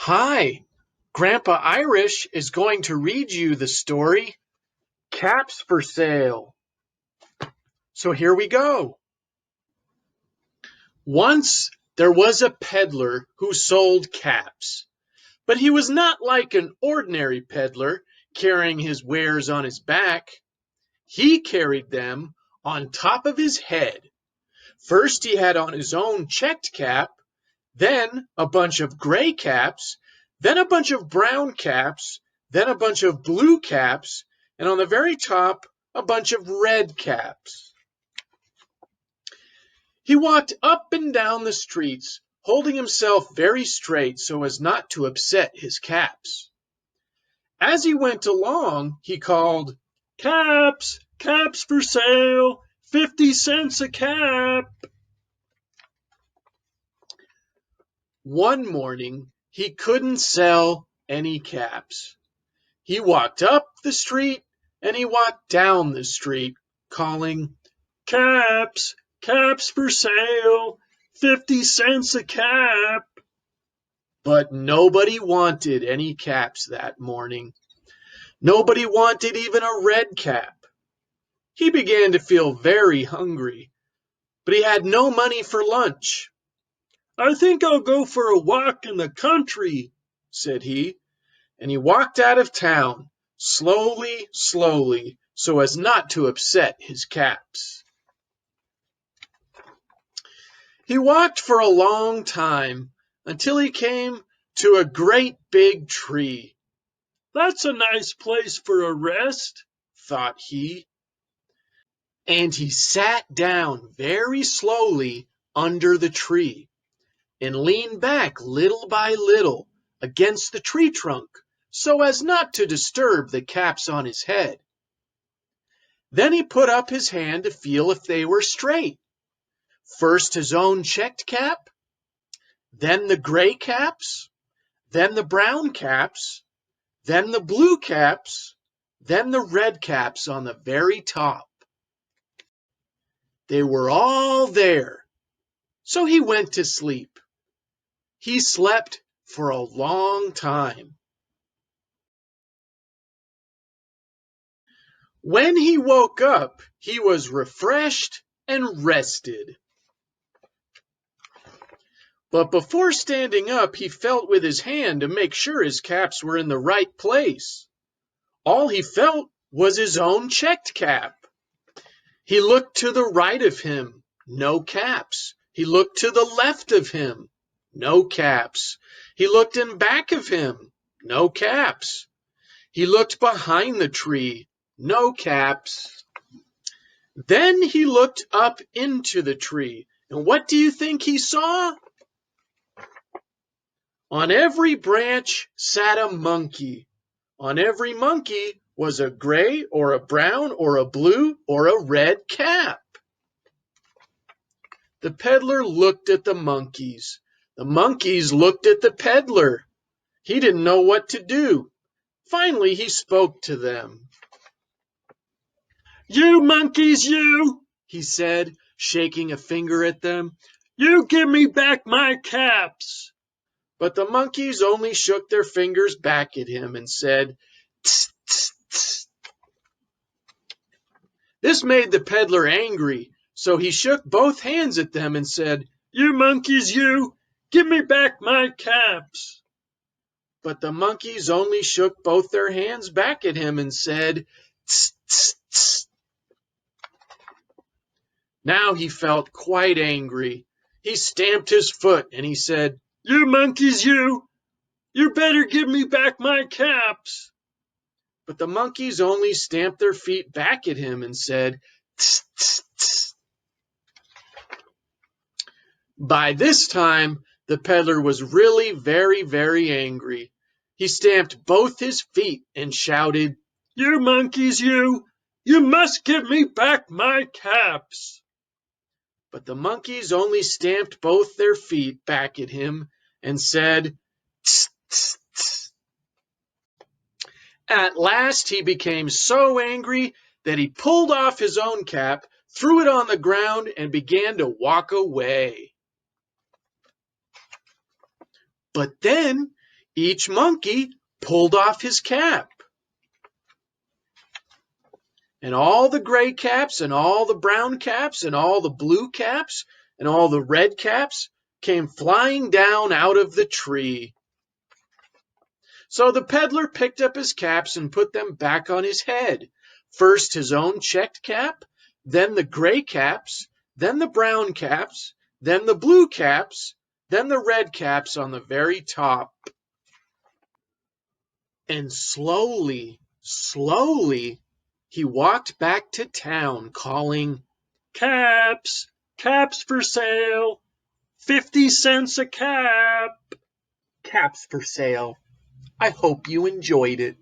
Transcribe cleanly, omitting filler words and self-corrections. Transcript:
Hi, Grandpa Irish is going to read you the story Caps for Sale. So here we go. Once there was a peddler who sold caps, but he was not like an ordinary peddler carrying his wares on his back. He carried them on top of his head. First he had on his own checked cap, then a bunch of gray caps, then a bunch of brown caps, then a bunch of blue caps, and on the very top, a bunch of red caps. He walked up and down the streets, holding himself very straight so as not to upset his caps. As he went along, he called, "Caps, caps for sale, 50 cents a cap." One morning, he couldn't sell any caps. He walked up the street and he walked down the street, calling, "Caps, caps for sale, 50 cents a cap." But nobody wanted any caps that morning. Nobody wanted even a red cap. He began to feel very hungry, but he had no money for lunch. "I think I'll go for a walk in the country," said he, and he walked out of town, slowly, slowly, so as not to upset his caps. He walked for a long time until he came to a great big tree. "That's a nice place for a rest," thought he, and he sat down very slowly under the tree and leaned back little by little against the tree trunk so as not to disturb the caps on his head. Then he put up his hand to feel if they were straight. First his own checked cap, then the gray caps, then the brown caps, then the blue caps, then the red caps on the very top. They were all there, so he went to sleep. He slept for a long time. When he woke up, he was refreshed and rested. But before standing up, he felt with his hand to make sure his caps were in the right place. All he felt was his own checked cap. He looked to the right of him, no caps. He looked to the left of him, no caps. He looked in back of him, no caps. He looked behind the tree, no caps. Then he looked up into the tree, and what do you think he saw? On every branch sat a monkey. On every monkey was a gray or a brown or a blue or a red cap. The peddler looked at the monkeys. The monkeys looked at the peddler. He didn't know what to do. Finally, he spoke to them. "You monkeys, you," he said, shaking a finger at them. "You give me back my caps." But the monkeys only shook their fingers back at him and said, "Tss, tss, tss." This made the peddler angry, so he shook both hands at them and said, "You monkeys, you, give me back my caps." But the monkeys only shook both their hands back at him and said, "Tss, tss, tss." Now he felt quite angry. He stamped his foot and he said, "You monkeys, you better give me back my caps." But the monkeys only stamped their feet back at him and said, "Tss, tss, tss." By this time, the peddler was really very, very angry. He stamped both his feet and shouted, "You monkeys, you must give me back my caps." But the monkeys only stamped both their feet back at him and said, "Tss, tss, tss." At last he became so angry that he pulled off his own cap, threw it on the ground, and began to walk away. But then Each monkey pulled off his cap. And all the gray caps and all the brown caps and all the blue caps and all the red caps came flying down out of the tree. So the peddler picked up his caps and put them back on his head. First his own checked cap, then the gray caps, then the brown caps, then the blue caps, then the red caps on the very top. And slowly, slowly, he walked back to town calling, "Caps, caps for sale, 50 cents a cap." Caps for sale. I hope you enjoyed it.